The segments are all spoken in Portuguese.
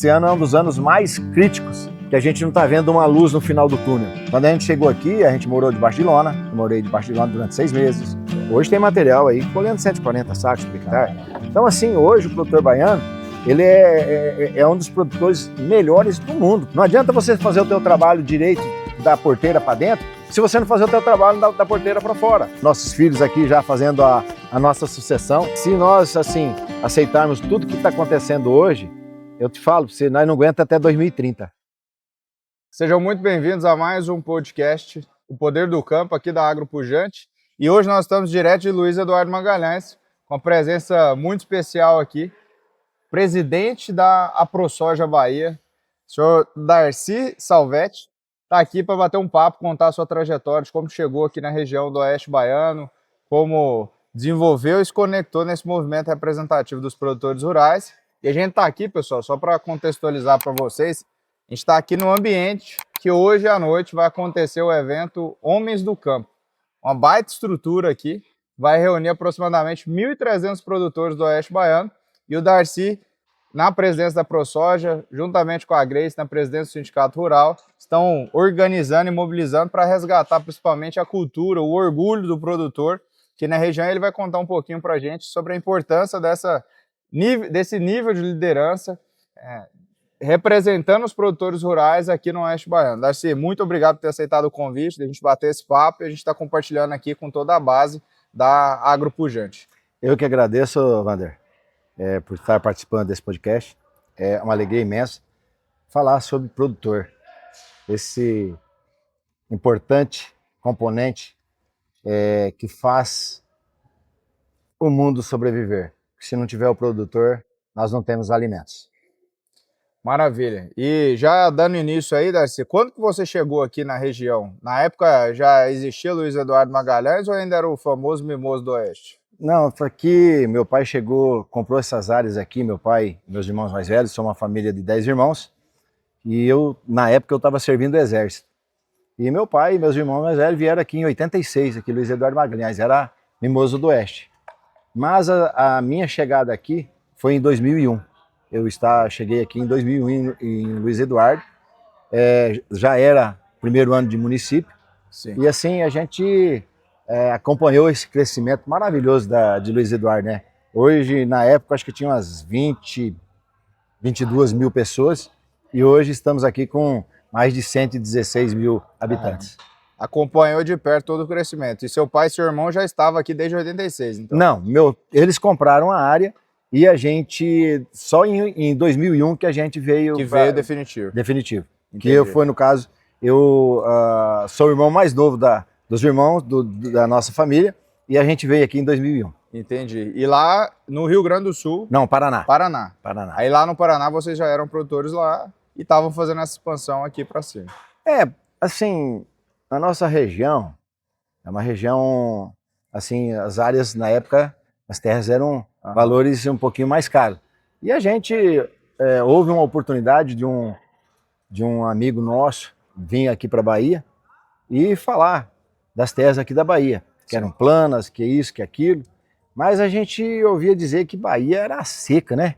Esse ano é um dos anos mais críticos, que a gente não está vendo uma luz no final do túnel. Quando a gente chegou aqui, a gente morou debaixo de lona, eu morei debaixo de lona durante 6 meses. Hoje tem material aí, colhendo 140 sacos por hectare. Então assim, hoje o produtor baiano, ele é um dos produtores melhores do mundo. Não adianta você fazer o teu trabalho direito da porteira para dentro, se você não fazer o teu trabalho da porteira para fora. Nossos filhos aqui já fazendo a nossa sucessão. Se nós, assim, aceitarmos tudo que está acontecendo hoje, eu te falo, nós não aguenta até 2030. Sejam muito bem-vindos a mais um podcast, O Poder do Campo, aqui da Agropujante. E hoje nós estamos direto de Luiz Eduardo Magalhães, com a presença muito especial aqui, presidente da AproSoja Bahia, senhor Darcy Salvetti, está aqui para bater um papo, contar a sua trajetória, de como chegou aqui na região do Oeste Baiano, como desenvolveu e se conectou nesse movimento representativo dos produtores rurais. E a gente está aqui, pessoal, só para contextualizar para vocês, a gente está aqui no ambiente que hoje à noite vai acontecer o evento Homens do Campo. Uma baita estrutura aqui, vai reunir aproximadamente 1.300 produtores do Oeste Baiano, e o Darcy, na presidência da AproSoja, juntamente com a Grace, na presidência do Sindicato Rural, estão organizando e mobilizando para resgatar principalmente a cultura, o orgulho do produtor, que na região ele vai contar um pouquinho para a gente sobre a importância desse nível de liderança, representando os produtores rurais aqui no Oeste Baiano. Darcy, muito obrigado por ter aceitado o convite, de a gente bater esse papo, e a gente está compartilhando aqui com toda a base da Agropujante. Eu que agradeço, Vander, por estar participando desse podcast. É uma alegria imensa falar sobre produtor, esse importante componente que faz o mundo sobreviver. Se não tiver o produtor, nós não temos alimentos. Maravilha. E já dando início aí, Darcy, quando que você chegou aqui na região? Na época já existia Luiz Eduardo Magalhães ou ainda era o famoso Mimoso do Oeste? Não, foi aqui, meu pai chegou, comprou essas áreas aqui, meu pai e meus irmãos mais velhos, são uma família de 10 irmãos, e eu, na época, eu estava servindo o exército. E meu pai e meus irmãos mais velhos vieram aqui em 86, aqui Luiz Eduardo Magalhães, era Mimoso do Oeste. Mas a minha chegada aqui foi em 2001. Cheguei aqui em 2001 em Luiz Eduardo, já era primeiro ano de município. Sim. E assim a gente acompanhou esse crescimento maravilhoso de Luiz Eduardo, né? Hoje, na época, acho que tinha umas 22 mil pessoas, e hoje estamos aqui com mais de 116 mil habitantes. Acompanhou de perto todo o crescimento. E seu pai e seu irmão já estavam aqui desde 86, então? Não, eles compraram a área e a gente, só em 2001 que a gente veio... Que veio definitivo. Definitivo. Entendi. Que foi, no caso, eu sou o irmão mais novo dos irmãos da nossa família, e a gente veio aqui em 2001. Entendi. E lá no Rio Grande do Sul... Não, Paraná. Paraná. Aí lá no Paraná vocês já eram produtores lá e estavam fazendo essa expansão aqui para cima. Assim, a nossa região é uma região, assim, as áreas na época, as terras eram valores um pouquinho mais caros. E a gente, houve uma oportunidade de um amigo nosso vir aqui para a Bahia e falar das terras aqui da Bahia, que eram planas, que isso, que aquilo. Mas a gente ouvia dizer que Bahia era seca, né?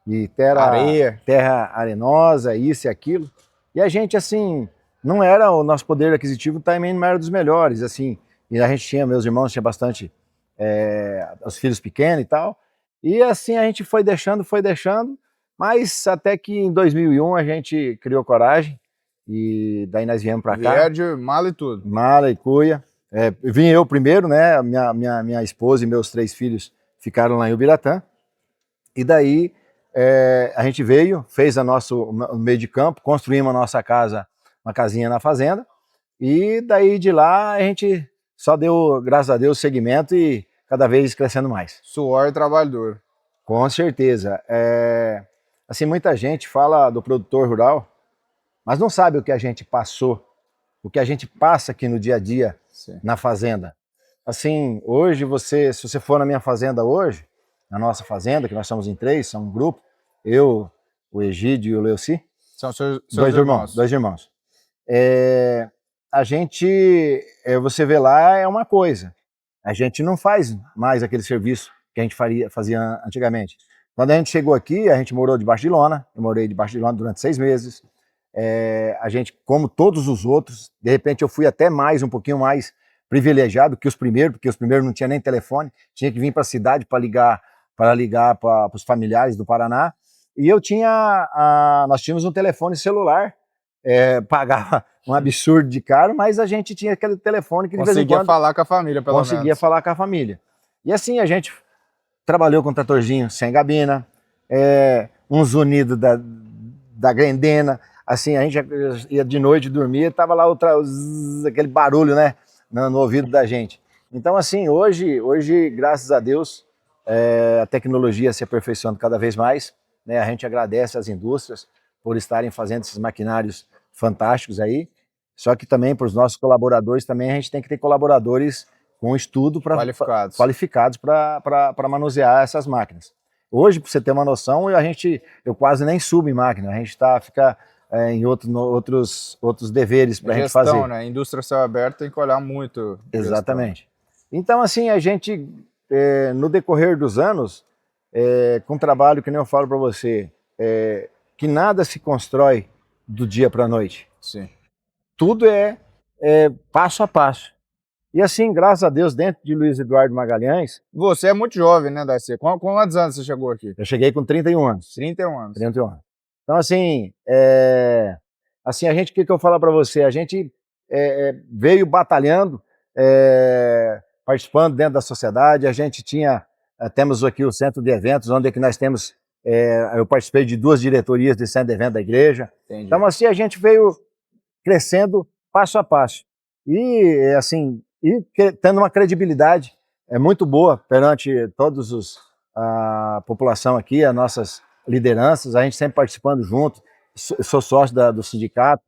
E terra arenosa, isso e aquilo. E a gente, assim, não era, o nosso poder aquisitivo também não era dos melhores, assim. E a gente meus irmãos tinham bastante, os filhos pequenos e tal. E assim a gente foi deixando, mas até que em 2001 a gente criou coragem, e daí nós viemos para cá. Vieram de mala e tudo. Mala e cuia. Vim eu primeiro, né? Minha esposa e meus 3 filhos ficaram lá em Ubiratã. E daí a gente veio, fez o meio de campo, construímos a nossa casa, uma casinha na fazenda. E daí de lá a gente só deu, graças a Deus, seguimento e cada vez crescendo mais. Suor e trabalho duro. Com certeza. Assim, muita gente fala do produtor rural, mas não sabe o que a gente passou, o que a gente passa aqui no dia a dia. Sim. Na fazenda. Assim, hoje se você for na minha fazenda hoje, na nossa fazenda, que nós somos em 3, somos um grupo, eu, o Egídio e o Leuci. São seus dois irmãos. A gente, você vê lá, é uma coisa. A gente não faz mais aquele serviço que a gente fazia antigamente. Quando a gente chegou aqui, a gente morou debaixo de lona, eu morei debaixo de lona durante 6 meses. A gente, como todos os outros, de repente eu fui até um pouquinho mais privilegiado que os primeiros, porque os primeiros não tinha nem telefone, tinha que vir para a cidade para ligar para os familiares do Paraná. E nós tínhamos um telefone celular, pagava um absurdo de caro, mas a gente tinha aquele telefone que de vez em quando conseguia falar com a família, pelo menos. Conseguia falar com a família. E assim a gente trabalhou com tratorzinho sem gabina, uns unidos da Grendena, assim, a gente ia de noite dormir, tava lá aquele barulho, né, no ouvido da gente. Então assim, hoje graças a Deus, a tecnologia se aperfeiçoando cada vez mais, né, a gente agradece às indústrias por estarem fazendo esses maquinários fantásticos aí, só que também para os nossos colaboradores também a gente tem que ter colaboradores com estudo qualificados para manusear essas máquinas. Hoje, para você ter uma noção, eu quase nem subo em máquina, a gente fica em outros deveres para a gente fazer. Né? Indústria céu aberto tem que olhar muito. Exatamente. Gestão. Então, assim, a gente, no decorrer dos anos, com um trabalho que nem eu falo para você, que nada se constrói do dia para a noite. Sim. Tudo é passo a passo. E assim, graças a Deus, dentro de Luiz Eduardo Magalhães... Você é muito jovem, né, Darcy? Com quantos anos você chegou aqui? Eu cheguei com 31 anos. 31 anos. 31 anos. Então, assim, a gente, o que eu falo para você? A gente veio batalhando, participando dentro da sociedade. A gente temos aqui o centro de eventos, onde é que nós temos... eu participei de 2 diretorias de centro de evento da igreja. Entendi. Então, assim, a gente veio crescendo passo a passo. E, assim... E tendo uma credibilidade muito boa perante todos a população aqui, as nossas lideranças, a gente sempre participando junto, sou sócio do sindicato,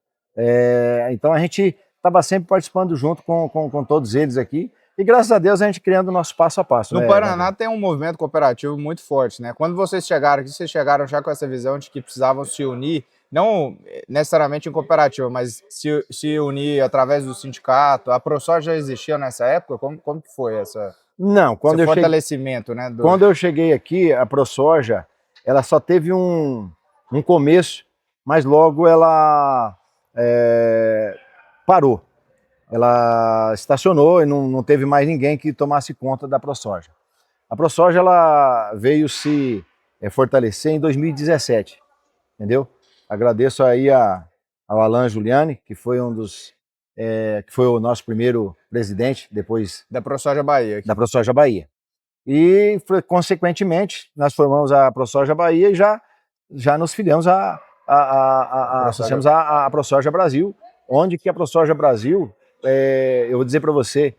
então a gente estava sempre participando junto com todos eles aqui, e graças a Deus a gente criando o nosso passo a passo. No Paraná tem um movimento cooperativo muito forte, né? Quando vocês chegaram aqui, vocês chegaram já com essa visão de que precisavam se unir, não necessariamente em cooperativa, mas se unir através do sindicato. A ProSoja já existia nessa época? Como que foi esse fortalecimento? Né, Quando eu cheguei aqui, a ProSoja, ela só teve um começo, mas logo ela parou. Ela estacionou e não teve mais ninguém que tomasse conta da ProSoja. A ProSoja ela veio se fortalecer em 2017, entendeu? Agradeço aí ao Alan Giuliani, que foi que foi o nosso primeiro presidente depois da ProSoja Bahia. Da ProSoja Bahia. E consequentemente nós formamos a ProSoja Bahia e já nos filiamos associamos a ProSoja Brasil, onde que a ProSoja Brasil, eu vou dizer para você,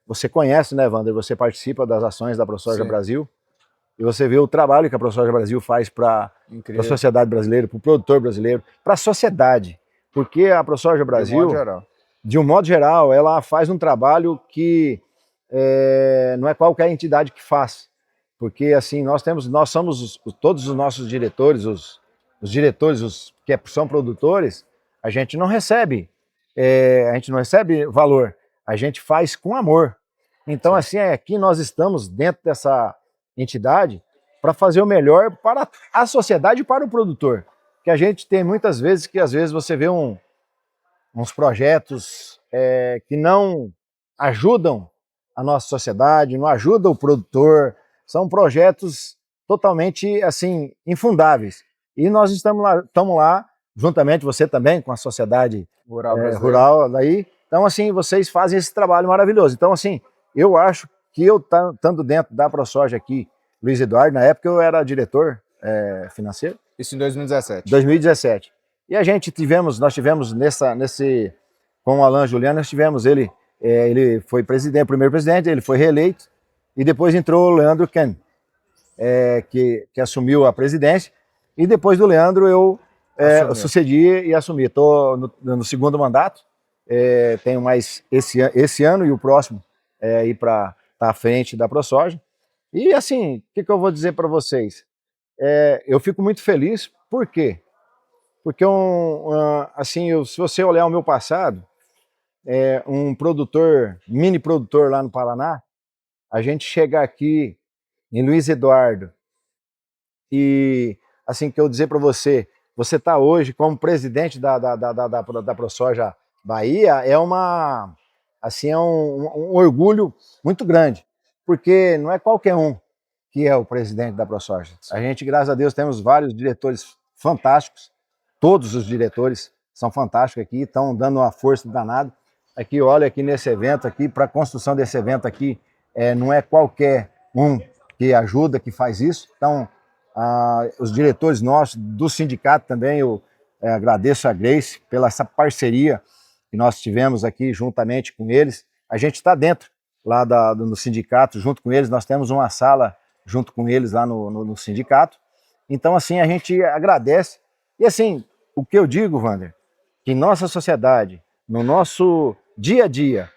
você conhece, né, Wander? Você participa das ações da ProSoja Brasil. E você vê o trabalho que a ProSoja Brasil faz para a sociedade brasileira, para o produtor brasileiro, para a sociedade. Porque a ProSoja Brasil, de um modo geral, ela faz um trabalho que não é qualquer entidade que faz. Porque assim, nós somos todos os nossos diretores, os diretores que são produtores, a gente não recebe valor, a gente faz com amor. Então, assim, aqui nós estamos dentro dessa entidade para fazer o melhor para a sociedade e para o produtor. Que a gente tem muitas vezes que às vezes você vê uns projetos que não ajudam a nossa sociedade, não ajudam o produtor, são projetos totalmente assim infundáveis. E nós estamos lá juntamente, você também, com a sociedade rural daí. Então, assim, vocês fazem esse trabalho maravilhoso. Então, assim, eu acho que eu estando dentro da ProSoja aqui, Luiz Eduardo, na época eu era diretor financeiro. Isso em 2017. 2017. E nós tivemos com o Alan Giuliani, nós tivemos ele foi primeiro presidente, ele foi reeleito, e depois entrou o Leandro Ken, que assumiu a presidência, e depois do Leandro eu sucedi e assumi. Estou no segundo mandato, tenho mais esse ano e o próximo ir para estar à frente da ProSoja. E assim, o que eu vou dizer para vocês? Eu fico muito feliz, por quê? Porque assim, se você olhar o meu passado, um mini produtor lá no Paraná, a gente chegar aqui em Luiz Eduardo E assim que eu dizer para você, você está hoje como presidente da ProSoja Bahia, assim, é um orgulho muito grande, porque não é qualquer um que é o presidente da ProSoja. A gente, graças a Deus, temos vários diretores fantásticos, todos os diretores são fantásticos aqui, estão dando uma força danada. Aqui, olha, aqui nesse evento aqui, para a construção desse evento aqui, não é qualquer um que ajuda, que faz isso. Então, os diretores nossos, do sindicato também, eu agradeço a Grace pela essa parceria que nós tivemos aqui juntamente com eles. A gente está dentro lá no sindicato, junto com eles, nós temos uma sala junto com eles lá no sindicato. Então, assim, a gente agradece. E assim, o que eu digo, Wander, que em nossa sociedade, no nosso dia a dia,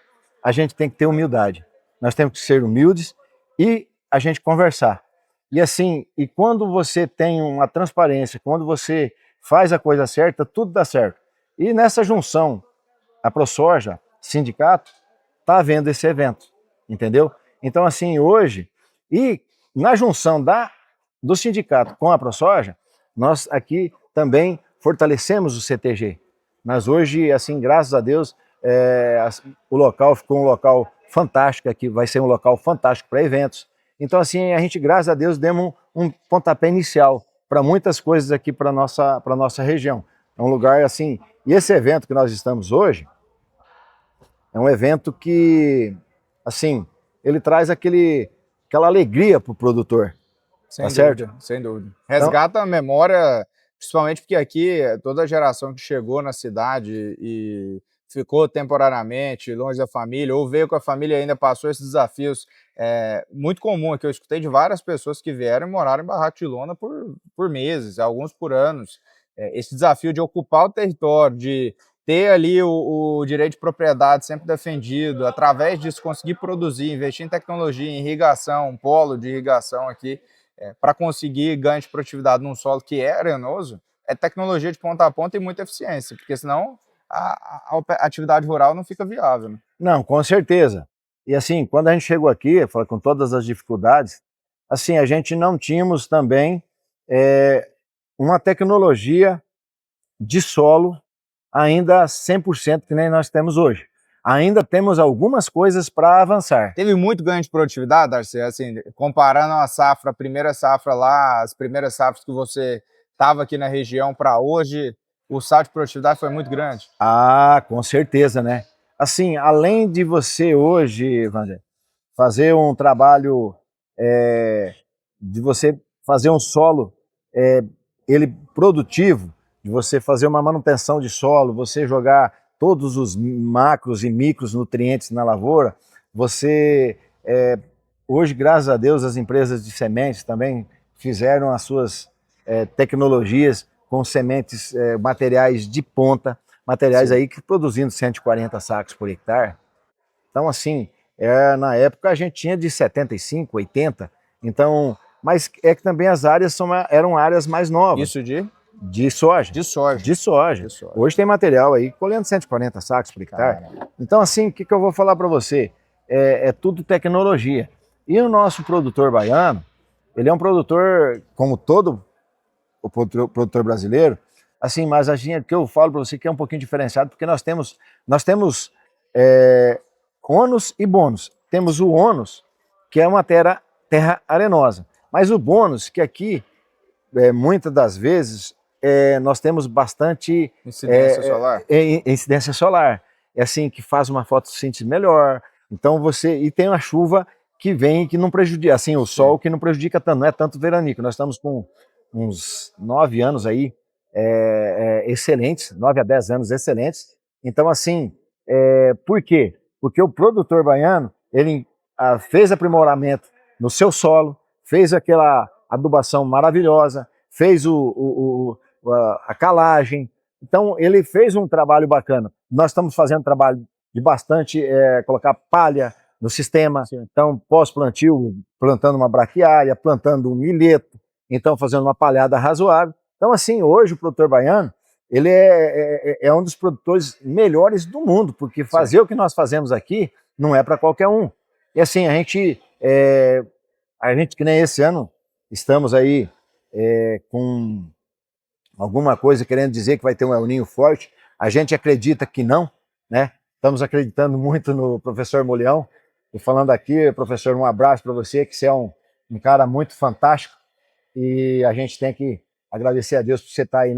a gente tem que ter humildade. Nós temos que ser humildes e a gente conversar. E assim, e quando você tem uma transparência, quando você faz a coisa certa, tudo dá certo. E nessa junção, a ProSoja, sindicato, está havendo esse evento, entendeu? Então, assim, hoje, e na junção do sindicato com a ProSoja, nós aqui também fortalecemos o CTG. Mas hoje, assim, graças a Deus, o local ficou um local fantástico aqui, vai ser um local fantástico para eventos. Então, assim, a gente, graças a Deus, demos um pontapé inicial para muitas coisas aqui para a nossa região. É um lugar, assim, e esse evento que nós estamos hoje, é um evento que, assim, ele traz aquela alegria para o produtor. Sem dúvida, sem dúvida. Resgata a memória, principalmente porque aqui toda a geração que chegou na cidade e ficou temporariamente longe da família, ou veio com a família e ainda passou esses desafios, muito comum aqui. Eu escutei de várias pessoas que vieram e moraram em barraco de lona por meses, alguns por anos. Esse desafio de ocupar o território, de ter ali o direito de propriedade sempre defendido, através disso conseguir produzir, investir em tecnologia, em irrigação, um polo de irrigação aqui, para conseguir ganho de produtividade num solo que é arenoso, é tecnologia de ponta a ponta e muita eficiência, porque senão a atividade rural não fica viável. Né? Não, com certeza. E assim, quando a gente chegou aqui, com todas as dificuldades, assim, a gente não tínhamos também uma tecnologia de solo ainda 100% que nem nós temos hoje. Ainda temos algumas coisas para avançar. Teve muito ganho de produtividade, Darcy? Assim, comparando a primeira safra lá, as primeiras safras que você estava aqui na região para hoje, o salto de produtividade foi muito grande? Ah, com certeza, né? Assim, além de você hoje, Wander, fazer um trabalho, de você fazer um solo, ele produtivo, de você fazer uma manutenção de solo, você jogar todos os macros e micros nutrientes na lavoura, você, hoje, graças a Deus, as empresas de sementes também fizeram as suas tecnologias com sementes, materiais de ponta, materiais Sim. aí que produzindo 140 sacos por hectare. Então, assim, na época a gente tinha de 75, 80, então, mas é que também as áreas eram áreas mais novas. Isso de? De soja. De soja. De soja. De soja. Hoje tem material aí colhendo 140 sacos por hectare. Caramba. Então, assim, o que eu vou falar para você? É tudo tecnologia. E o nosso produtor baiano, ele é um produtor, como todo o produtor brasileiro, assim, mas a gente, que eu falo para você que é um pouquinho diferenciado, porque nós temos ônus e bônus. Temos o ônus, que é uma terra arenosa, mas o bônus, que aqui, muitas das vezes, nós temos bastante incidência solar. Incidência solar. É assim, que faz uma fotossíntese melhor. Então e tem uma chuva que vem que não prejudica, assim, o sol que não prejudica tanto, não é tanto veranico. Nós estamos com uns 9 anos aí excelentes, 9 a 10 anos excelentes. Então, assim, por quê? Porque o produtor baiano, ele fez aprimoramento no seu solo, fez aquela adubação maravilhosa, fez a calagem. Então, ele fez um trabalho bacana. Nós estamos fazendo trabalho de bastante, colocar palha no sistema. Sim. Então, pós-plantio, plantando uma braquiária, plantando um milheto, então fazendo uma palhada razoável. Então, assim, hoje o produtor baiano, ele é um dos produtores melhores do mundo, porque fazer Sim. o que nós fazemos aqui não é para qualquer um. E assim, a gente, que nem esse ano, estamos aí com alguma coisa querendo dizer que vai ter um El Niño forte. A gente acredita que não, né? Estamos acreditando muito no professor Molião. E falando aqui, professor, um abraço para você, que você é um cara muito fantástico. E a gente tem que agradecer a Deus por você estar aí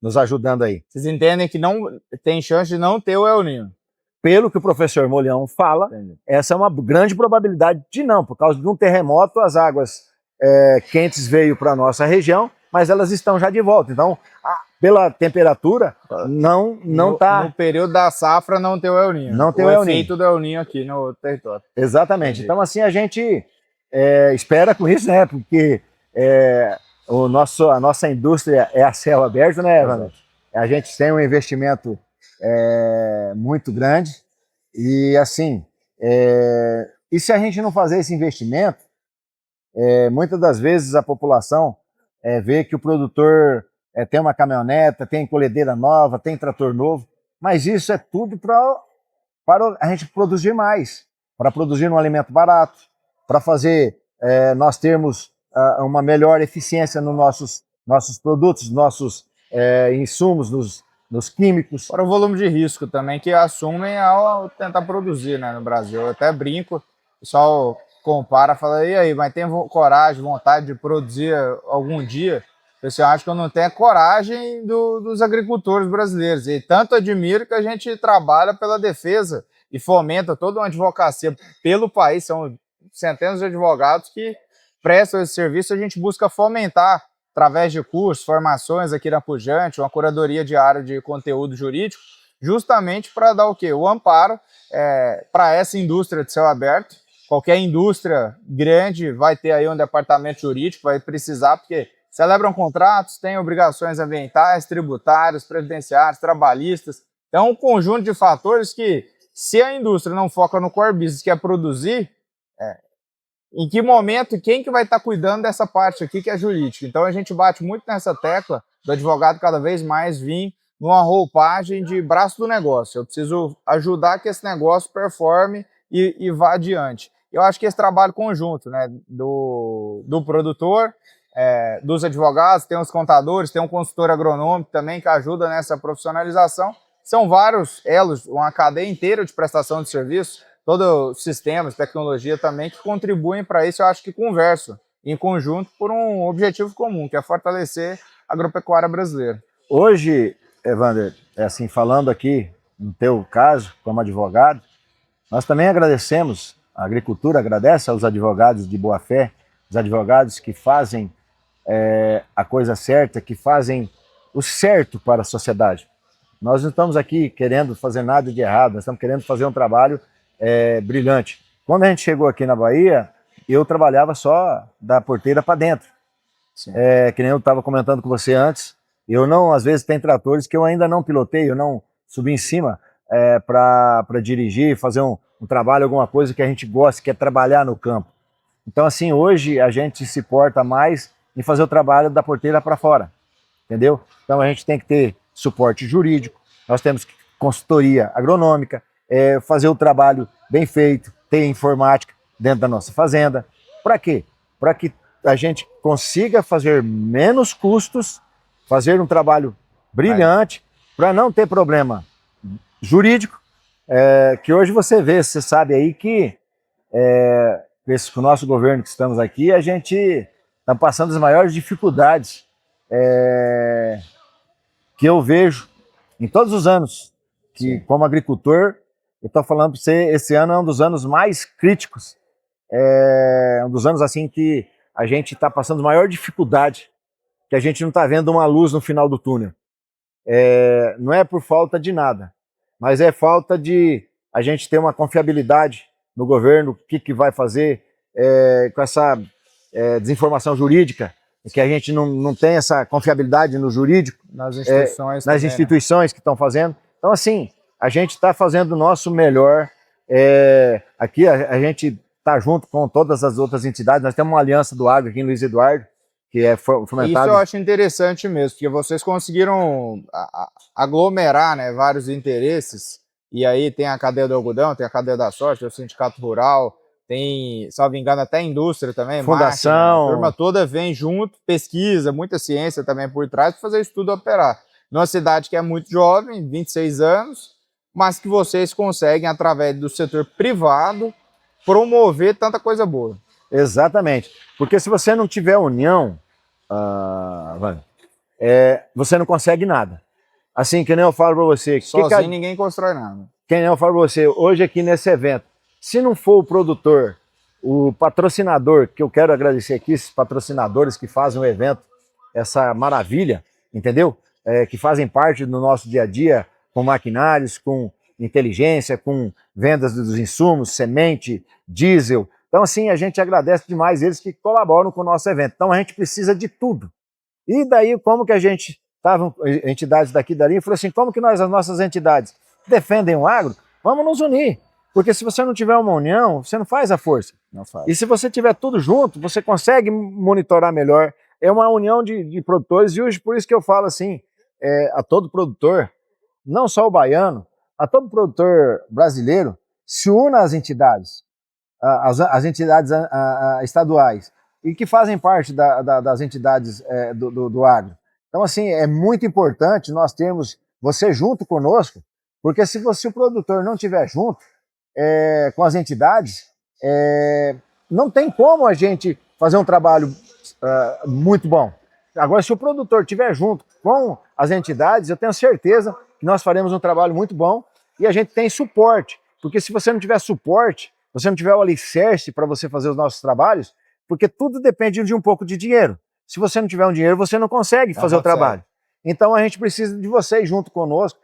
nos ajudando aí. Vocês entendem que não tem chance de não ter o El Niño? Pelo que o professor Molião fala, entendi, essa é uma grande probabilidade de não, por causa de um terremoto, as águas quentes veio para a nossa região, mas elas estão já de volta. Então, pela temperatura, não está... No período da safra não tem o El Niño. Não tem o El Niño. Efeito do El Niño aqui no território. Exatamente. Entendi. Então, assim, a gente espera com isso, né? Porque a nossa indústria é a céu aberto, né, Wander? A gente tem um investimento muito grande e, assim, e se a gente não fazer esse investimento, muitas das vezes a população vê que o produtor tem uma caminhoneta, tem colhedeira nova, tem trator novo, mas isso é tudo para a gente produzir mais, para produzir um alimento barato, para fazer nós termos uma melhor eficiência nos nossos produtos, nossos insumos, nos químicos. Para o volume de risco também que assumem ao tentar produzir, né, no Brasil. Eu até brinco, o pessoal compara, fala, e aí, mas tem coragem, vontade de produzir algum dia? O pessoal acha que eu não tenho coragem dos agricultores brasileiros. E tanto admiro que a gente trabalha pela defesa e fomenta toda uma advocacia pelo país. São centenas de advogados que prestam esse serviço. A gente busca fomentar através de cursos, formações aqui na Pujante, uma curadoria diária de conteúdo jurídico, justamente para dar o quê? O amparo para essa indústria de céu aberto. Qualquer indústria grande vai ter aí um departamento jurídico, vai precisar, porque celebram contratos, têm obrigações ambientais, tributárias, previdenciárias, trabalhistas. Então, um conjunto de fatores que, se a indústria não foca no core business, que é produzir, em que momento, quem que vai estar cuidando dessa parte aqui, que é jurídica? Então, a gente bate muito nessa tecla do advogado cada vez mais vir numa roupagem de braço do negócio. Eu preciso ajudar que esse negócio performe e vá adiante. Eu acho que esse trabalho conjunto, né, do produtor, dos advogados, tem os contadores, tem um consultor agronômico também que ajuda nessa profissionalização. São vários elos, uma cadeia inteira de prestação de serviço, todos os sistemas, tecnologia também, que contribuem para isso. Eu acho que conversam em conjunto por um objetivo comum, que é fortalecer a agropecuária brasileira. Hoje, Wander, assim, falando aqui no teu caso, como advogado, nós também agradecemos, a agricultura agradece aos advogados de boa fé, os advogados que fazem a coisa certa, que fazem o certo para a sociedade. Nós não estamos aqui querendo fazer nada de errado, nós estamos querendo fazer um trabalho brilhante. Quando a gente chegou aqui na Bahia, eu trabalhava só da porteira para dentro. Que nem eu estava comentando com você antes, eu não, às vezes tem tratores que eu ainda não pilotei, eu não subi em cima para dirigir, fazer um trabalho, alguma coisa que a gente gosta, que é trabalhar no campo. Então, assim, hoje a gente se porta mais em fazer o trabalho da porteira para fora, entendeu? Então a gente tem que ter suporte jurídico, nós temos consultoria agronômica, fazer o trabalho bem feito, ter informática dentro da nossa fazenda. Para quê? Para que a gente consiga fazer menos custos, fazer um trabalho brilhante, para não ter problema jurídico, que hoje você sabe aí que com o nosso governo que estamos aqui, a gente está passando as maiores dificuldades que eu vejo em todos os anos, que como agricultor, eu estou falando para você, esse ano é um dos anos mais críticos, um dos anos assim que a gente está passando a maior dificuldade, que a gente não está vendo uma luz no final do túnel. Não é por falta de nada, mas é falta de a gente ter uma confiabilidade no governo, o que vai fazer com essa desinformação jurídica, que a gente não tem essa confiabilidade no jurídico, nas instituições que estão fazendo. Então, assim, a gente está fazendo o nosso melhor. Aqui a gente está junto com todas as outras entidades, nós temos uma aliança do agro aqui em Luiz Eduardo, que é fomentada. Isso eu acho interessante mesmo, porque vocês conseguiram aglomerar, né, vários interesses, e aí tem a cadeia do algodão, tem a cadeia da soja, tem o sindicato rural, tem, salvo engano, até indústria também, Fundação. máquina, a turma toda vem junto, pesquisa, muita ciência também por trás para fazer isso tudo operar. Numa cidade que é muito jovem, 26 anos, mas que vocês conseguem, através do setor privado, promover tanta coisa boa. Exatamente. Porque se você não tiver união, você não consegue nada. Assim, que nem eu falo para você. Sozinho ninguém constrói nada. Que nem eu falo para você, hoje aqui nesse evento, se não for o produtor, o patrocinador, que eu quero agradecer aqui, esses patrocinadores que fazem o evento, essa maravilha, entendeu? Que fazem parte do nosso dia a dia, com maquinários, com inteligência, com vendas dos insumos, semente, diesel. Então, assim, a gente agradece demais eles que colaboram com o nosso evento. Então, a gente precisa de tudo. E daí, como que a gente estava, entidades daqui e dali, e falou assim, como que as nossas entidades defendem o agro? Vamos nos unir. Porque se você não tiver uma união, você não faz a força. Não faz. E se você tiver tudo junto, você consegue monitorar melhor. É uma união de produtores, e hoje por isso que eu falo assim, a todo produtor, não só o baiano, a todo produtor brasileiro, se una às entidades, as entidades estaduais, e que fazem parte das entidades do agro. Então, assim, é muito importante nós termos você junto conosco, porque se o produtor não estiver junto com as entidades, não tem como a gente fazer um trabalho muito bom. Agora, se o produtor estiver junto com as entidades, eu tenho certeza que nós faremos um trabalho muito bom e a gente tem suporte, porque se você não tiver suporte, você não tiver o alicerce para você fazer os nossos trabalhos, porque tudo depende de um pouco de dinheiro. Se você não tiver um dinheiro, você não consegue fazer o trabalho. Então a gente precisa de vocês junto conosco,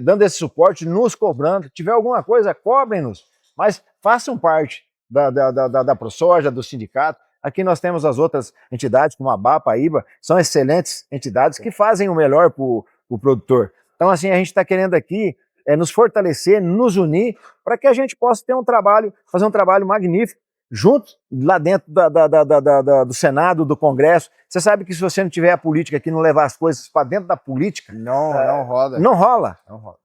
dando esse suporte, nos cobrando. Se tiver alguma coisa, cobrem-nos, mas façam parte da ProSoja, do sindicato. Aqui nós temos as outras entidades, como a BAPA, a IBA, são excelentes entidades que fazem o melhor para o produtor. Então, assim, a gente está querendo aqui nos fortalecer, nos unir, para que a gente possa ter fazer um trabalho magnífico, junto, lá dentro do Senado, do Congresso. Você sabe que se você não tiver a política aqui, não levar as coisas para dentro da política... Não rola. Não rola.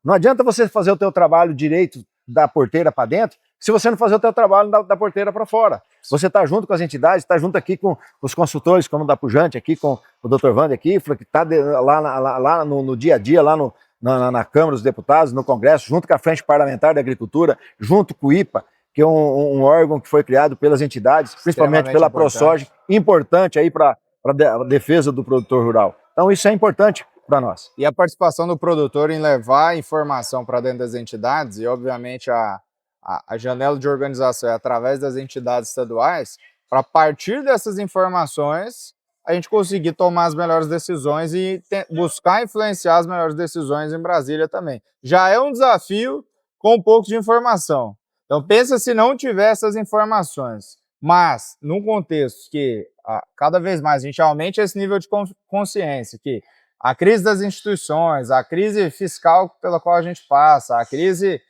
Não adianta você fazer o teu trabalho direito da porteira para dentro, se você não fazer o teu trabalho da porteira para fora. Você está junto com as entidades, está junto aqui com os consultores, como o da Pujante, aqui com o Dr. Wander aqui, que está lá no dia a dia, lá na Câmara dos Deputados, no Congresso, junto com a Frente Parlamentar da Agricultura, junto com o IPA, que é um órgão que foi criado pelas entidades, principalmente pela ProSoja, importante aí para a defesa do produtor rural. Então isso é importante para nós. E a participação do produtor em levar informação para dentro das entidades, e obviamente a janela de organização é através das entidades estaduais, para partir dessas informações a gente conseguir tomar as melhores decisões e buscar influenciar as melhores decisões em Brasília também. Já é um desafio com um pouco de informação. Então pensa se não tiver essas informações, mas num contexto que cada vez mais a gente aumente esse nível de consciência, que a crise das instituições, a crise fiscal pela qual a gente passa, a crise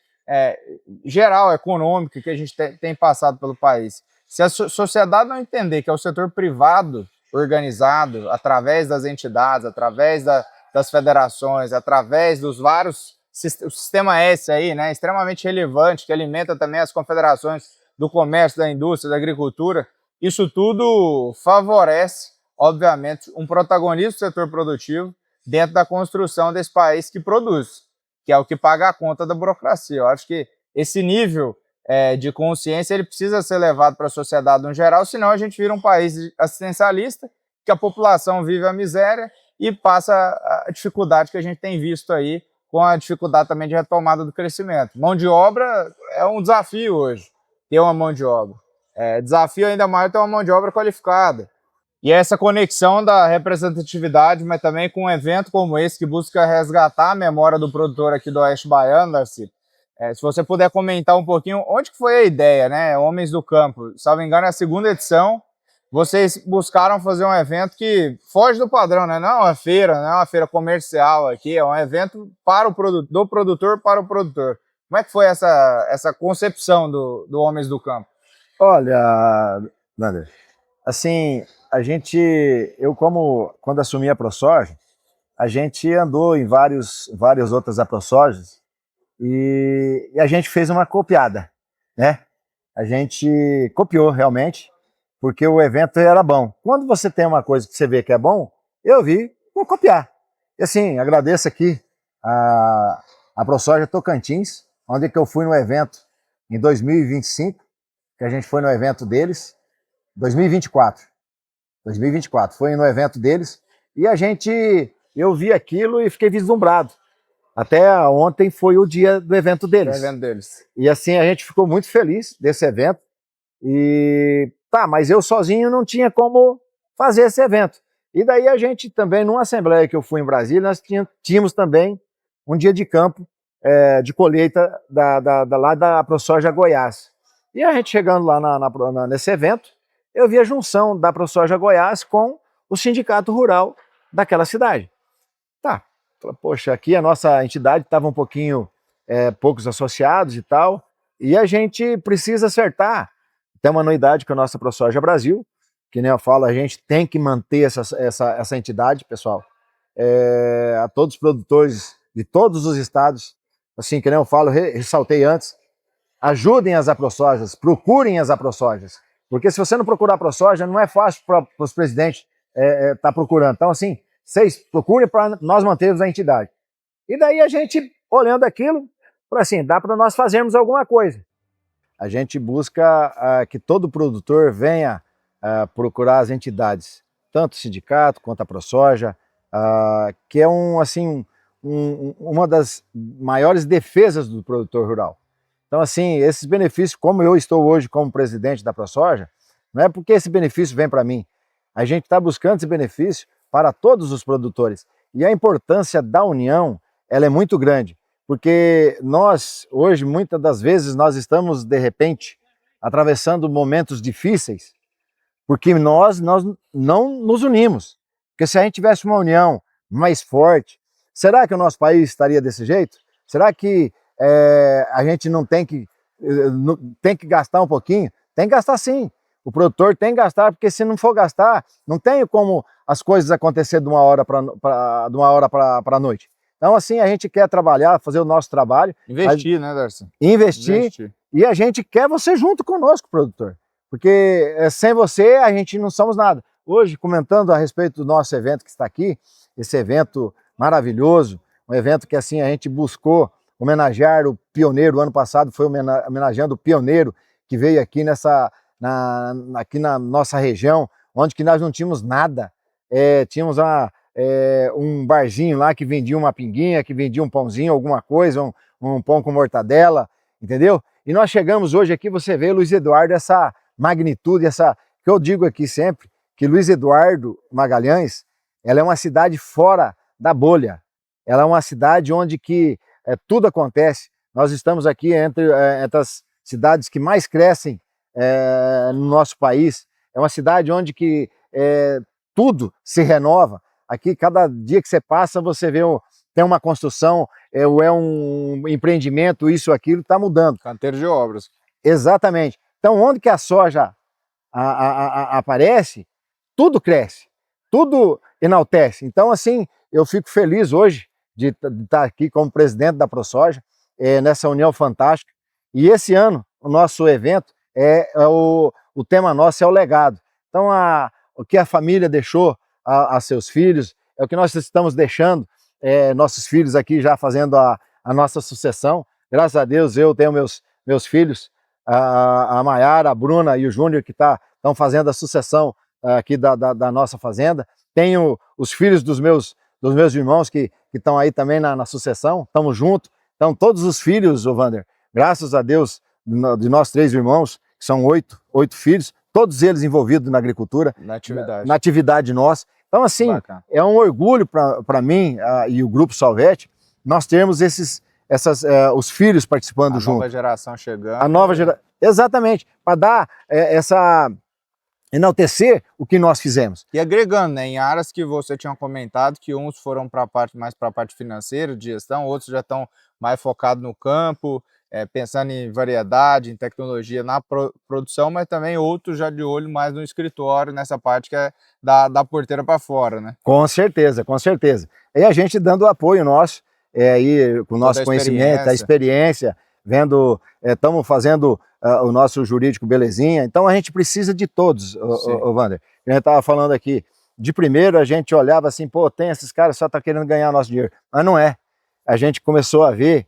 geral, econômica que a gente tem passado pelo país, se a sociedade não entender que é o setor privado organizado através das entidades, através das federações, através dos vários, o sistema S aí, né, extremamente relevante, que alimenta também as confederações do comércio, da indústria, da agricultura, isso tudo favorece, obviamente, um protagonismo do setor produtivo dentro da construção desse país que produz, que é o que paga a conta da burocracia. Eu acho que esse nível de consciência ele precisa ser levado para a sociedade no geral, senão a gente vira um país assistencialista, que a população vive a miséria e passa a dificuldade que a gente tem visto aí, com a dificuldade também de retomada do crescimento. Mão de obra é um desafio hoje, ter uma mão de obra. Desafio ainda maior ter uma mão de obra qualificada. E essa conexão da representatividade, mas também com um evento como esse, que busca resgatar a memória do produtor aqui do Oeste Baiano, Darcy. Se você puder comentar um pouquinho, onde que foi a ideia, né? Homens do Campo, se não me engano, é a segunda edição. Vocês buscaram fazer um evento que foge do padrão, né? Não é uma feira, não é uma feira comercial aqui, é um evento para do produtor para o produtor. Como é que foi essa concepção do Homens do Campo? Olha, Nader, assim, quando assumi a ProSoja, a gente andou em várias outras ProSojas e a gente fez uma copiada, né? a gente copiou realmente, porque o evento era bom. Quando você tem uma coisa que você vê que é bom, eu vou copiar. E assim, agradeço aqui a ProSoja Tocantins, onde que eu fui no evento em 2025, que a gente foi no evento deles, 2024, foi no evento deles, e eu vi aquilo e fiquei vislumbrado. Até ontem foi o dia do evento deles. E assim, a gente ficou muito feliz desse evento. E tá, mas eu sozinho não tinha como fazer esse evento. E daí a gente também, numa assembleia que eu fui em Brasília, nós tínhamos também um dia de campo de colheita lá da ProSoja Goiás. E a gente chegando lá nesse evento, eu vi a junção da ProSoja Goiás com o sindicato rural daquela cidade. Tá, poxa, aqui a nossa entidade estava um pouquinho, poucos associados e tal, e a gente precisa acertar. Tem uma anuidade com a nossa ProSoja Brasil, que nem eu falo, a gente tem que manter essa entidade, pessoal. A todos os produtores de todos os estados, assim, que nem eu falo, ressaltei antes, ajudem as aprosojas, procurem as aprosojas, porque se você não procurar a ProSoja, não é fácil para os presidentes tá procurando. Então, assim, vocês procurem para nós mantermos a entidade. E daí a gente, olhando aquilo, falou assim, dá para nós fazermos alguma coisa. A gente busca que todo produtor venha procurar as entidades, tanto o sindicato quanto a ProSoja, que é uma das maiores defesas do produtor rural. Então, assim, esses benefícios, como eu estou hoje como presidente da ProSoja, não é porque esse benefício vem para mim. A gente está buscando esse benefício para todos os produtores. E a importância da união, ela é muito grande, porque nós, hoje, muitas das vezes, nós estamos, de repente, atravessando momentos difíceis, porque nós não nos unimos. Porque se a gente tivesse uma união mais forte, será que o nosso país estaria desse jeito? Será que a gente não tem que gastar um pouquinho? Tem que gastar sim. O produtor tem que gastar, porque se não for gastar, não tem como as coisas acontecer de uma hora para a noite. Então, assim, a gente quer trabalhar, fazer o nosso trabalho. Investir, né, Darcy? Investir. E a gente quer você junto conosco, produtor. Porque sem você, a gente não somos nada. Hoje, comentando a respeito do nosso evento que está aqui, esse evento maravilhoso, um evento que, assim, a gente buscou homenagear o pioneiro. O ano passado foi homenageando o pioneiro que veio aqui aqui na nossa região, onde que nós não tínhamos nada. Tínhamos um barzinho lá que vendia uma pinguinha, que vendia um pãozinho, alguma coisa, um pão com mortadela, entendeu? E nós chegamos hoje aqui, você vê, Luiz Eduardo, essa magnitude, que eu digo aqui sempre, que Luiz Eduardo Magalhães, ela é uma cidade fora da bolha. Ela é uma cidade onde que tudo acontece. Nós estamos aqui entre as cidades que mais crescem no nosso país. É uma cidade onde que tudo se renova. Aqui, cada dia que você passa, você vê tem uma construção, é um empreendimento, isso, aquilo, está mudando. Canteiro de obras. Exatamente. Então, onde que a soja aparece, tudo cresce, tudo enaltece. Então, assim, eu fico feliz hoje de estar aqui como presidente da ProSoja, nessa união fantástica. E esse ano, o nosso evento, o tema nosso é o legado. Então, o que a família deixou a seus filhos, é o que nós estamos deixando, nossos filhos aqui já fazendo a nossa sucessão. Graças a Deus eu tenho meus filhos, a Maiara, a Bruna e o Júnior, que estão fazendo a sucessão aqui da nossa fazenda. Tenho os filhos dos meus irmãos que estão aí também na sucessão, estamos juntos. Então todos os filhos, Wander, graças a Deus, de nós 3 irmãos, que são 8 filhos, todos eles envolvidos na agricultura, na atividade nossa. Então, assim, bacana. É um orgulho para mim e o Grupo Salvetti, nós termos os filhos participando junto. A nova geração chegando. A nova geração, exatamente, para dar enaltecer o que nós fizemos. E agregando, né, em áreas que você tinha comentado, que uns foram mais para a parte financeira, de gestão, outros já estão mais focados no campo, pensando em variedade, em tecnologia na produção, mas também outros já de olho mais no escritório, nessa parte que é da porteira para fora, né? Com certeza, com certeza. E a gente dando o apoio nosso, aí, com o nosso conhecimento, a experiência, vendo, estamos fazendo o nosso jurídico belezinha. Então a gente precisa de todos, o Wander. A gente estava falando aqui, de primeiro a gente olhava assim, pô, tem esses caras só tá querendo ganhar nosso dinheiro. Mas não é. A gente começou a ver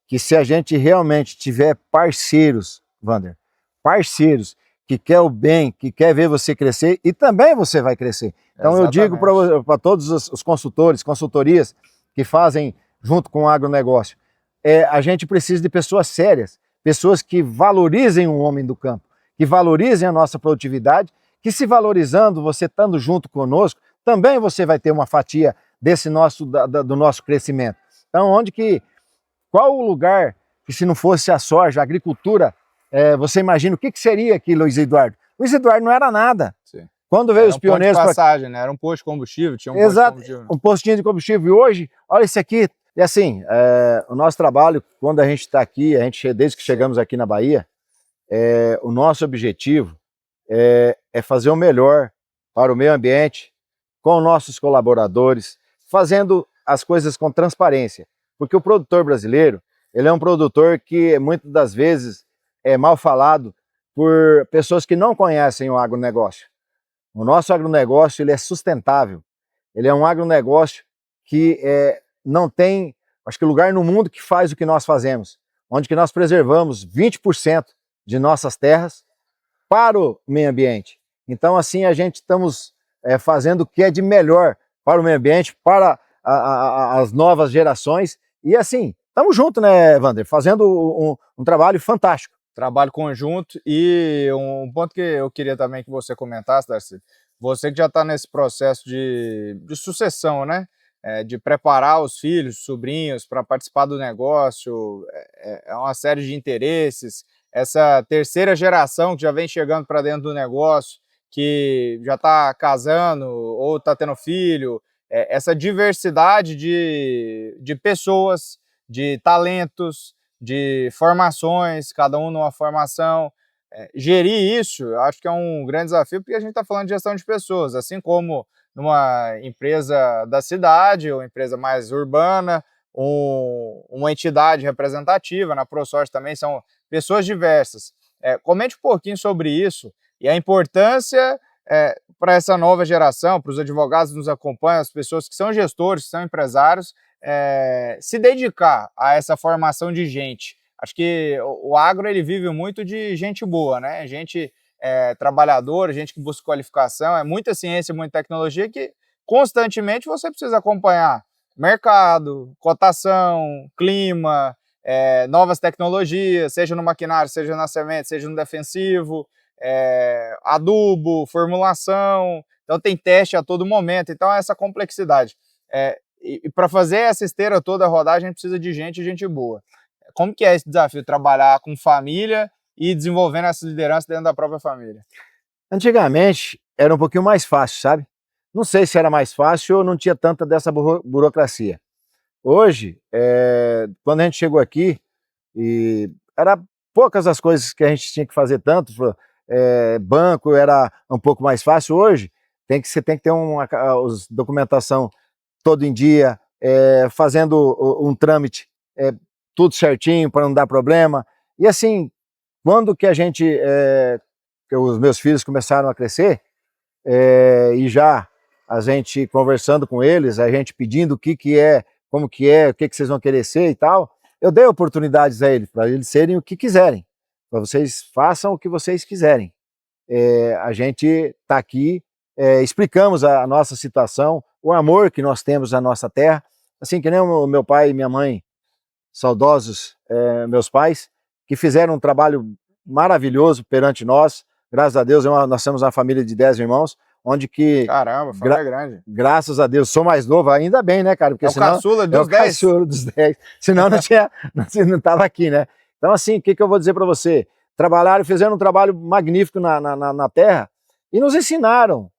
que se a gente realmente tiver parceiros, Wander, parceiros que quer o bem, que quer ver você crescer, e também você vai crescer. Então eu digo para todos os consultores, consultorias que fazem junto com o agronegócio, a gente precisa de pessoas sérias, pessoas que valorizem o homem do campo, que valorizem a nossa produtividade, que se valorizando, você estando junto conosco, também você vai ter uma fatia desse do nosso crescimento. Então, qual o lugar que, se não fosse a soja, a agricultura, você imagina o que seria aqui, Luiz Eduardo? Luiz Eduardo não era nada. Sim. Quando veio os pioneiros... Era um ponto de passagem, né? Era um posto de combustível, tinha um Exato, posto de combustível. um postinho de combustível. E hoje, olha isso aqui. E assim, o nosso trabalho, quando a gente está aqui, desde que chegamos aqui na Bahia, o nosso objetivo é fazer o melhor para o meio ambiente, com nossos colaboradores, fazendo as coisas com transparência. Porque o produtor brasileiro, ele é um produtor que muitas das vezes é mal falado por pessoas que não conhecem o agronegócio. O nosso agronegócio, ele é sustentável. Ele é um agronegócio que não tem, acho que, lugar no mundo que faz o que nós fazemos, onde que nós preservamos 20% de nossas terras para o meio ambiente. Então, assim, a gente estamos fazendo o que é de melhor para o meio ambiente, para as novas gerações. E assim, estamos juntos, né, Wander? Fazendo um trabalho fantástico. Trabalho conjunto. E um ponto que eu queria também que você comentasse, Darcy, você que já está nesse processo de sucessão, né? De preparar os filhos, sobrinhos para participar do negócio, é uma série de interesses. Essa terceira geração que já vem chegando para dentro do negócio, que já está casando ou está tendo filho, essa diversidade de pessoas, de talentos, de formações, cada um numa formação. Gerir isso, eu acho que é um grande desafio, porque a gente está falando de gestão de pessoas, assim como numa empresa da cidade, ou empresa mais urbana, uma entidade representativa, na ProSoja também são pessoas diversas. Comente um pouquinho sobre isso e a importância para essa nova geração, para os advogados que nos acompanham, as pessoas que são gestores, que são empresários, se dedicar a essa formação de gente. Acho que o agro ele vive muito de gente boa, né? Gente trabalhadora, gente que busca qualificação, é muita ciência, muita tecnologia que constantemente você precisa acompanhar mercado, cotação, clima, novas tecnologias, seja no maquinário, seja na semente, seja no defensivo, adubo, formulação, então tem teste a todo momento, então essa complexidade. E para fazer essa esteira toda rodar, a gente precisa de gente boa. Como que é esse desafio, trabalhar com família e desenvolvendo essa liderança dentro da própria família? Antigamente era um pouquinho mais fácil, sabe? Não sei se era mais fácil ou não tinha tanta dessa burocracia. Hoje, quando a gente chegou aqui, era poucas as coisas que a gente tinha que fazer tanto, banco era um pouco mais fácil. Hoje, você tem que ter uma documentação todo em dia, fazendo um trâmite tudo certinho para não dar problema. E assim, quando que que os meus filhos começaram a crescer, e já a gente conversando com eles, a gente pedindo o que é, como que é, o que vocês vão querer ser e tal, eu dei oportunidades a eles, para eles serem o que quiserem, para vocês façam o que vocês quiserem. A gente está aqui, explicamos a nossa situação, o amor que nós temos à nossa terra, assim que nem o meu pai e minha mãe, saudosos meus pais, que fizeram um trabalho maravilhoso perante nós. Graças a Deus, nós somos uma família de 10 irmãos, onde que... Caramba, família grande. Graças a Deus, sou mais novo, ainda bem, né, cara? Porque senão, caçula dos 10. Caçula dos 10. Senão não estava aqui, né? Então, assim, o que eu vou dizer para você? Trabalharam, fizeram um trabalho magnífico na terra e nos ensinaram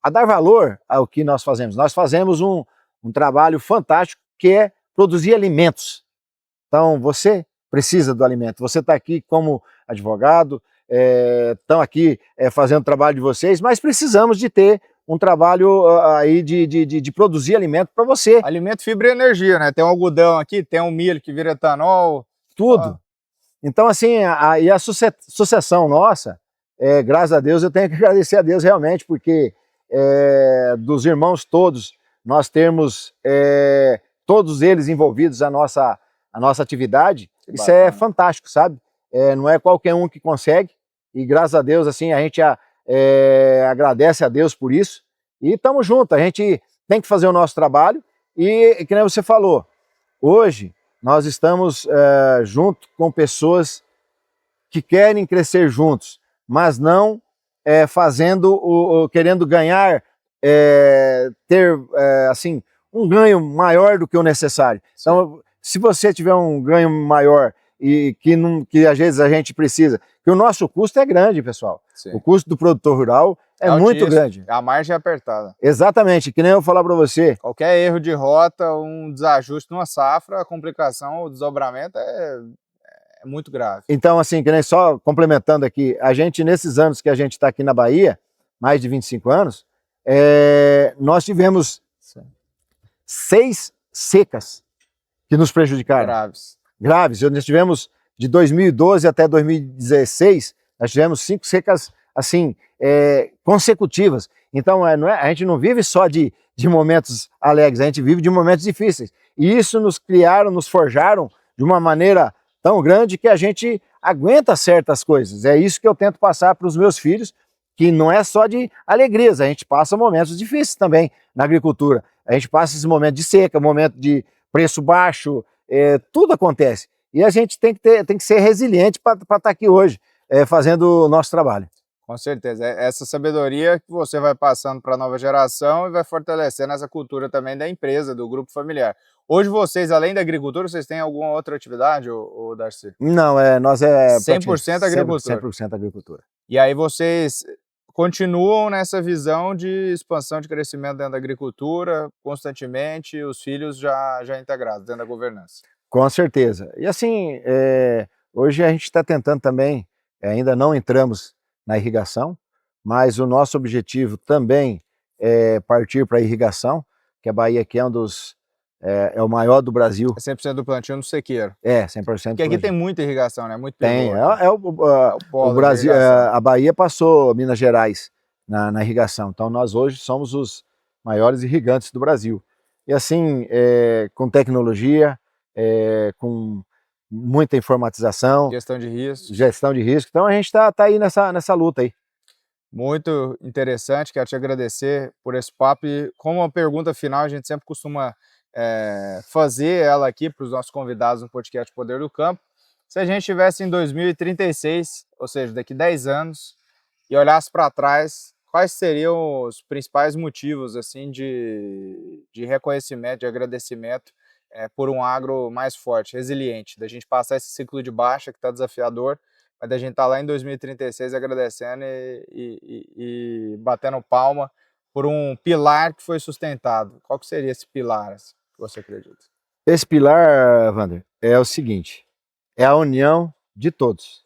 a dar valor ao que nós fazemos. Nós fazemos um trabalho fantástico, que é produzir alimentos. Então, você precisa do alimento. Você está aqui como advogado, estão aqui fazendo o trabalho de vocês, mas precisamos de ter um trabalho aí de produzir alimento para você. Alimento, fibra e energia, né? Tem um algodão aqui, tem um milho que vira etanol. Tudo. Então, assim, e a sucessão nossa, graças a Deus, eu tenho que agradecer a Deus realmente, porque dos irmãos todos, nós temos todos eles envolvidos na nossa atividade. Isso é fantástico, sabe? Não é qualquer um que consegue, e graças a Deus, assim, a gente agradece a Deus por isso, e estamos juntos, a gente tem que fazer o nosso trabalho, e que nem você falou, hoje nós estamos junto com pessoas que querem crescer juntos, mas não querendo ganhar, ter assim, um ganho maior do que o necessário. Sim. Então, se você tiver um ganho maior e que às vezes a gente precisa, que o nosso custo é grande, pessoal. Sim. O custo do produtor rural é muito grande. A margem é apertada. Exatamente, que nem eu falar para você. Qualquer erro de rota, um desajuste numa safra, a complicação, o desdobramento é muito grave. Então, assim, que nem só complementando aqui, a gente, nesses anos que a gente está aqui na Bahia, mais de 25 anos, nós tivemos 6 secas que nos prejudicaram. Graves. Nós tivemos, de 2012 até 2016, nós tivemos 5 secas, assim, consecutivas. Então, a gente não vive só de momentos alegres, a gente vive de momentos difíceis. E isso nos criaram, nos forjaram de uma maneira tão grande que a gente aguenta certas coisas. É isso que eu tento passar para os meus filhos, que não é só de alegrias, a gente passa momentos difíceis também na agricultura. A gente passa esse momento de seca, momento de preço baixo, tudo acontece. E a gente tem que ser resiliente para estar aqui hoje, fazendo o nosso trabalho. Com certeza. Essa sabedoria que você vai passando para a nova geração e vai fortalecendo essa cultura também da empresa, do grupo familiar. Hoje vocês, além da agricultura, vocês têm alguma outra atividade, Darcy? Não, nós 100% agricultura. 100% agricultura. E aí vocês continuam nessa visão de expansão, de crescimento dentro da agricultura, constantemente, os filhos já integrados dentro da governança. Com certeza. E assim, hoje a gente está tentando também, ainda não entramos na irrigação, mas o nosso objetivo também é partir para a irrigação, que a Bahia aqui é é o maior do Brasil. É 100% do plantio no sequeiro. 100%. Porque aqui tem muita irrigação, né? Muito tem, o Brasil, a Bahia passou Minas Gerais na irrigação, então nós hoje somos os maiores irrigantes do Brasil. E assim, com tecnologia, com muita informatização. Gestão de risco. Gestão de risco. Então a gente tá aí nessa luta aí. Muito interessante, quero te agradecer por esse papo. E como uma pergunta final, a gente sempre costuma fazer ela aqui para os nossos convidados no podcast Poder do Campo. Se a gente estivesse em 2036, ou seja, daqui 10 anos, e olhasse para trás, quais seriam os principais motivos assim, de reconhecimento, de agradecimento por um agro mais forte, resiliente, da gente passar esse ciclo de baixa que está desafiador, mas da gente estar lá em 2036 agradecendo e batendo palma por um pilar que foi sustentado. Qual que seria esse pilar, assim, que você acredita? Esse pilar, Wander, é o seguinte, é a união de todos.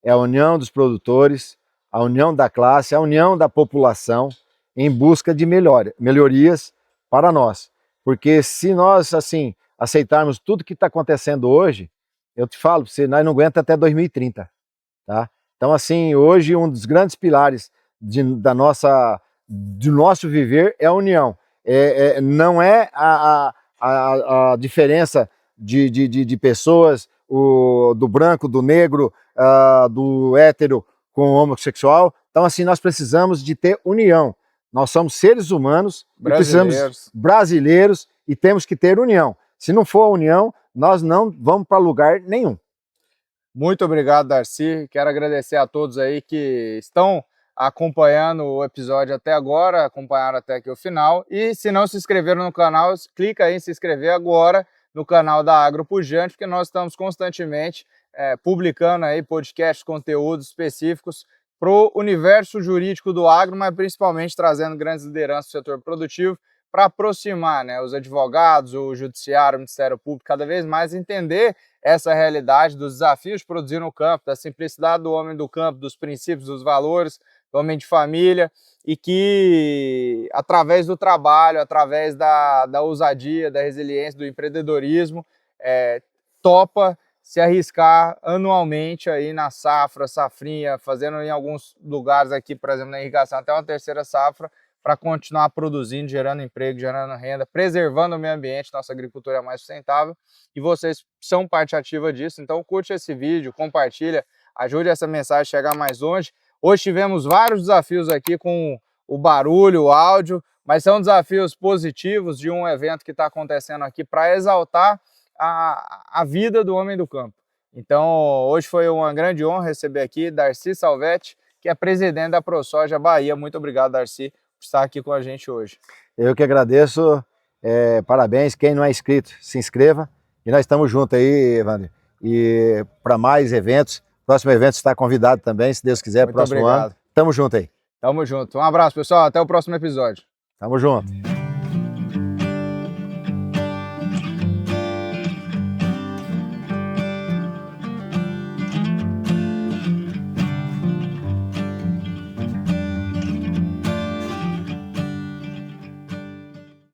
É a união dos produtores, a união da classe, a união da população em busca de melhorias para nós. Porque se nós, assim, aceitarmos tudo que está acontecendo hoje, eu te falo, nós não aguenta até 2030, tá? Então, assim, hoje um dos grandes pilares do nosso viver é a união. Não é a diferença de pessoas, do branco, do negro, do hétero com o homossexual. Então, assim, nós precisamos de ter união. Nós somos seres humanos, precisamos brasileiros e temos que ter união. Se não for a união, nós não vamos para lugar nenhum. Muito obrigado, Darcy. Quero agradecer a todos aí que estão acompanhando o episódio até agora, acompanharam até aqui o final. E se não se inscreveram no canal, clica aí em se inscrever agora no canal da Agro Pujante, porque nós estamos constantemente publicando aí podcasts, conteúdos específicos para o universo jurídico do agro, mas principalmente trazendo grandes lideranças do setor produtivo para aproximar, né, os advogados, o judiciário, o Ministério Público, cada vez mais entender essa realidade dos desafios de produzir no campo, da simplicidade do homem do campo, dos princípios, dos valores, do homem de família, e que através do trabalho, através da ousadia, da resiliência, do empreendedorismo, topa se arriscar anualmente aí na safra, safrinha, fazendo em alguns lugares aqui, por exemplo, na irrigação, até uma terceira safra, para continuar produzindo, gerando emprego, gerando renda, preservando o meio ambiente. Nossa agricultura é mais sustentável e vocês são parte ativa disso. Então curte esse vídeo, compartilha, ajude essa mensagem a chegar mais longe. Hoje tivemos vários desafios aqui com o barulho, o áudio, mas são desafios positivos de um evento que está acontecendo aqui para exaltar a vida do homem do campo. Então hoje foi uma grande honra receber aqui Darcy Salvetti, que é presidente da ProSoja Bahia. Muito obrigado, Darcy, por estar aqui com a gente hoje. Eu que agradeço, parabéns. Quem não é inscrito, se inscreva. E nós estamos juntos aí, Evandro. E para mais eventos, próximo evento está convidado também, se Deus quiser, muito próximo obrigado. ano. Tamo junto aí. Tamo junto. Um abraço, pessoal. Até o próximo episódio. Tamo junto.